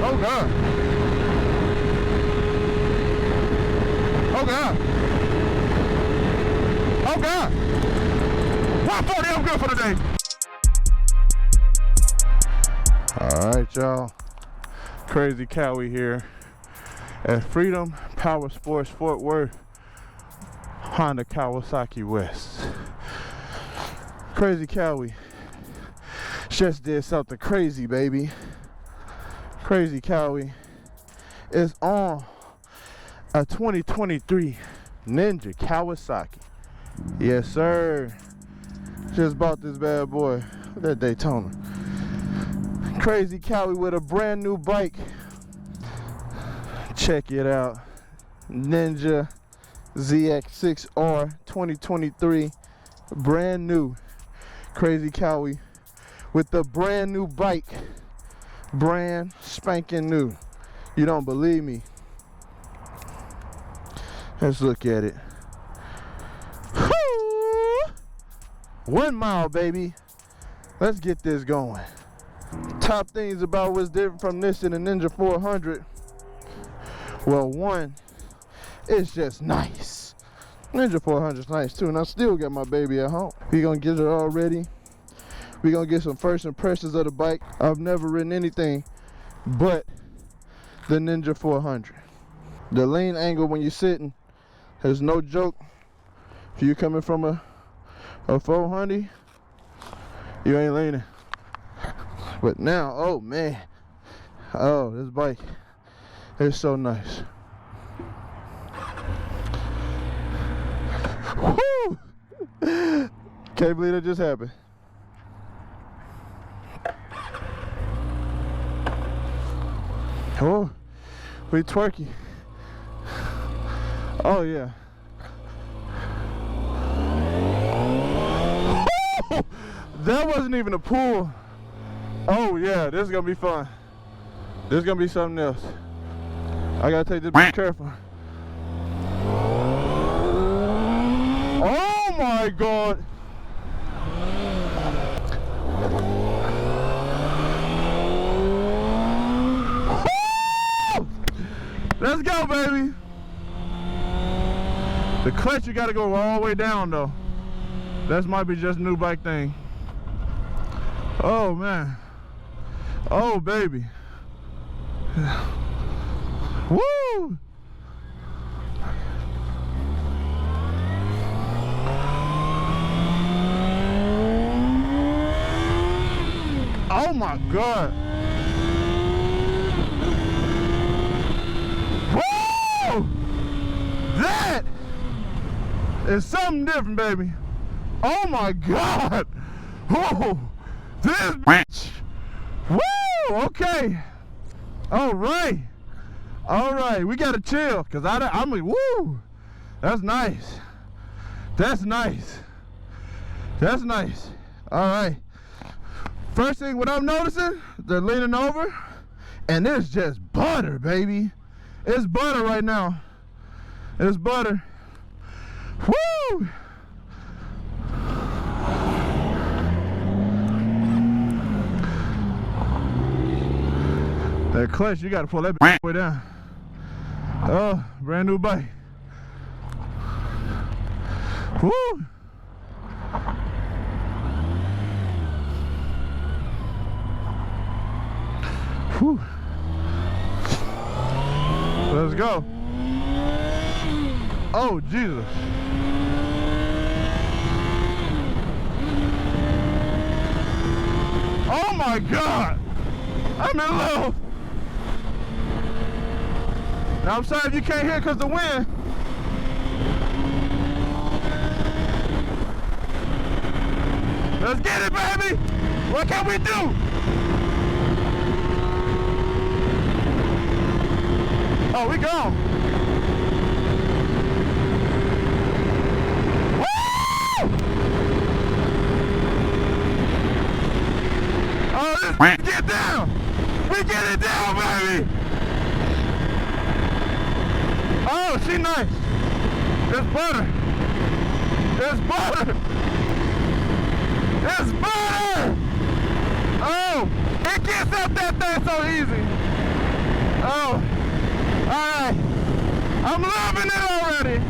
Oh God. Oh God. Oh God. 140, I'm good for the day. All right, y'all. CraziKawi here at Freedom Power Sports Fort Worth, Honda Kawasaki West. CraziKawi just did something crazy, baby. CraziKawi is on a 2023 Ninja Kawasaki. Yes, sir. Just bought this bad boy at that Daytona. CraziKawi with a brand new bike. Check it out. Ninja ZX6-R 2023. Brand new. CraziKawi with the brand new bike. Brand spanking new. You don't believe me? Let's look at it. 1 mile, baby. Let's get this going. Top things about what's different from this and the Ninja 400. Well, one, it's just nice. Ninja 400 is nice too, and I still got my baby at home. We gonna get it all ready. We gonna get some first impressions of the bike. I've never ridden anything but the Ninja 400. The lean angle when you're sitting, there's no joke. If you're coming from a 400, you ain't leaning. But now, oh man, oh, this bike is so nice. Woo! Can't believe that just happened. Oh, we twerky. Oh yeah. Woo! That wasn't even a pull. Oh yeah, this is gonna be fun. This is gonna be something else. I gotta take this bitch careful. Oh my God. Woo! Let's go, baby. The clutch, you gotta go all the way down though. That might be just a new bike thing. Oh man. Oh baby. Woo! Oh my God. Woo! That is something different, baby. Oh my God. Whoa! This bitch. Woo! Okay. All right. All right. We gotta chill, cause I'm like, woo! That's nice. That's nice. That's nice. All right. First thing, what I'm noticing, they're leaning over, and it's just butter, baby. It's butter right now. It's butter. Woo! That clutch, you gotta pull that way down. Oh, brand new bike. Woo! Whew. Let's go. Oh, Jesus. Oh my God. I'm in love. Now I'm sorry if you can't hear because the wind. Let's get it, baby. What can we do? Oh, we gone. Woo! Oh, let's get down. We get it down, baby. Oh, she nice. It's butter. It's butter. It's butter. Oh, it gets up that thing so easy. I'm loving it already.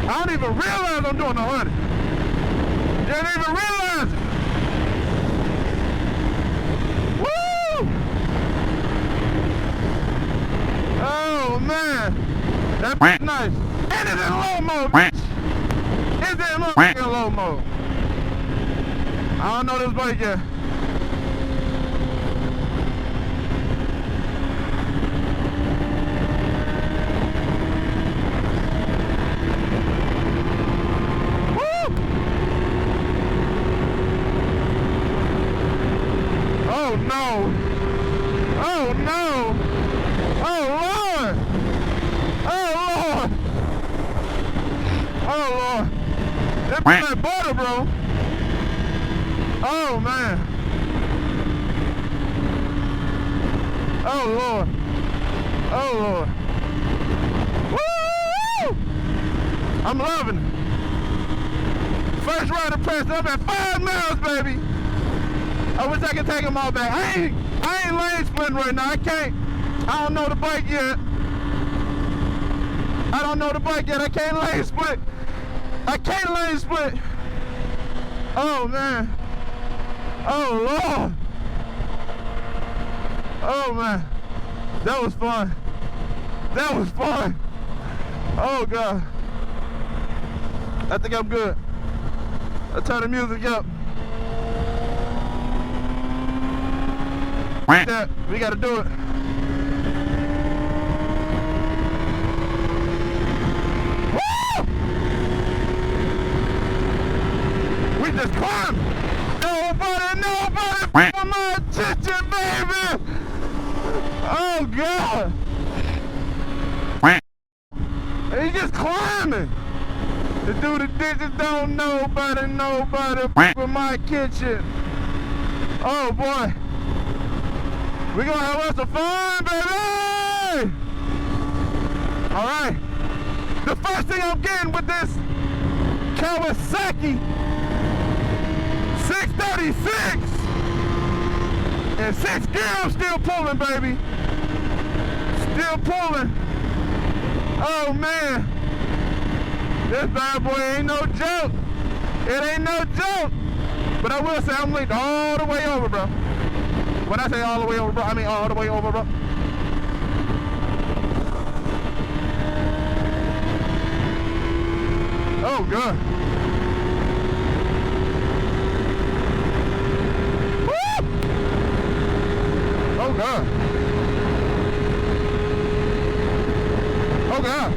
I don't even realize I'm doing 100. You don't even realize it. Woo! Oh man, that's nice. And it's in low mode. It's in motherfucking low mode. I don't know this bike yet. Oh no! Oh no! Oh Lord! Oh Lord! Oh Lord! It's like butter, bro! Oh man! Oh Lord! Oh Lord! Woo! I'm loving it. First rider press up at 5 miles, baby! I wish I could take them all back. I ain't lane splitting right now. I can't. I don't know the bike yet. I don't know the bike yet. I can't lane split. I can't lane split. Oh man. Oh Lord. Oh man. That was fun. That was fun. Oh God. I think I'm good. I'll turn the music up. Yeah, we gotta do it. Woo! We just climbed. Nobody for my attention, baby. Oh God. And he's just climbing. The dude the ditches don't nobody with my kitchen. Oh boy. We're gonna have us some fun, baby! Alright. The first thing I'm getting with this Kawasaki 636 and 6 gear, I'm still pulling, baby. Still pulling. Oh man. This bad boy ain't no joke. It ain't no joke. But I will say I'm linked all the way over, bro. When I say all the way over, bro, I mean all the way over, bro. Oh, God. Woo! Oh, God. Oh, God.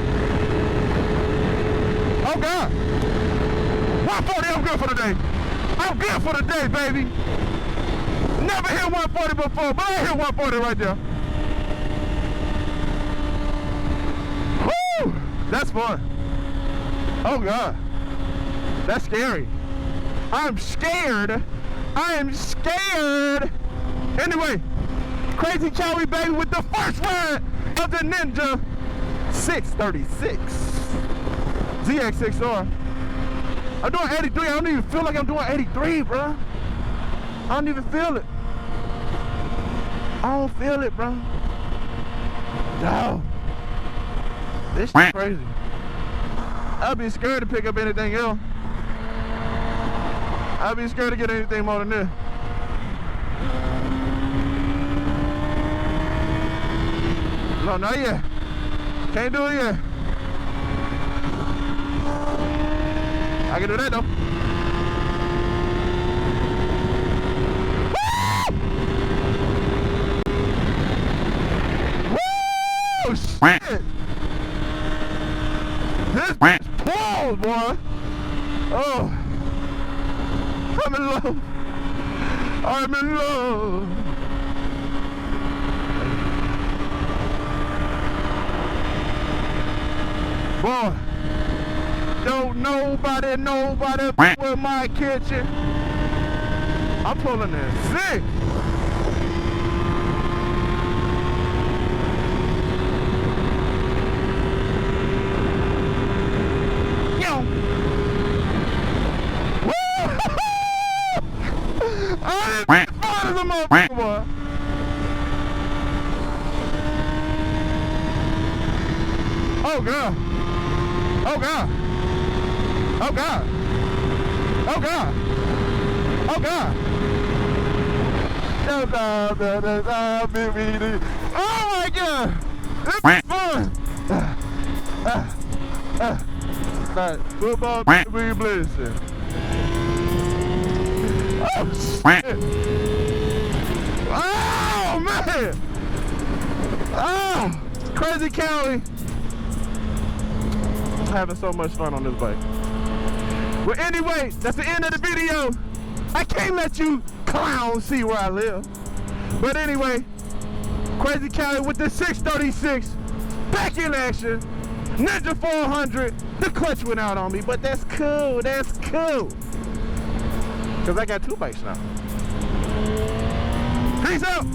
Oh, God. 140, I'm good for the day. I'm good for the day, baby. Never hit 140 before, but I hit 140 right there. Woo! That's fun. Oh God. That's scary. I'm scared. I am scared. Anyway, CraziKawi, baby, with the first ride of the Ninja 636 ZX6-R. I'm doing 83. I don't even feel like I'm doing 83, bro. I don't even feel it. I don't feel it, bro. No. This shit crazy. I'd be scared to pick up anything else. I'd be scared to get anything more than this. No, not yet. Can't do it yet. I can do that though. Oh shit! This bitch pulls, boy. Oh, I'm in love. I'm in love. Boy, don't nobody with my kitchen. I'm pulling this sick. I'm in love. Oh God. Oh God. Oh God. Oh God. Oh God. Oh my God. This is fun. Alright, football we blessing. Oh shit. Oh man. Oh, CraziKawi. Having so much fun on this bike. Well, anyway, that's the end of the video. I can't let you clowns see where I live. But anyway, CraziKawi with the 636 back in action. Ninja 400. The clutch went out on me, but that's cool. That's cool. Because I got two bikes now. Peace out.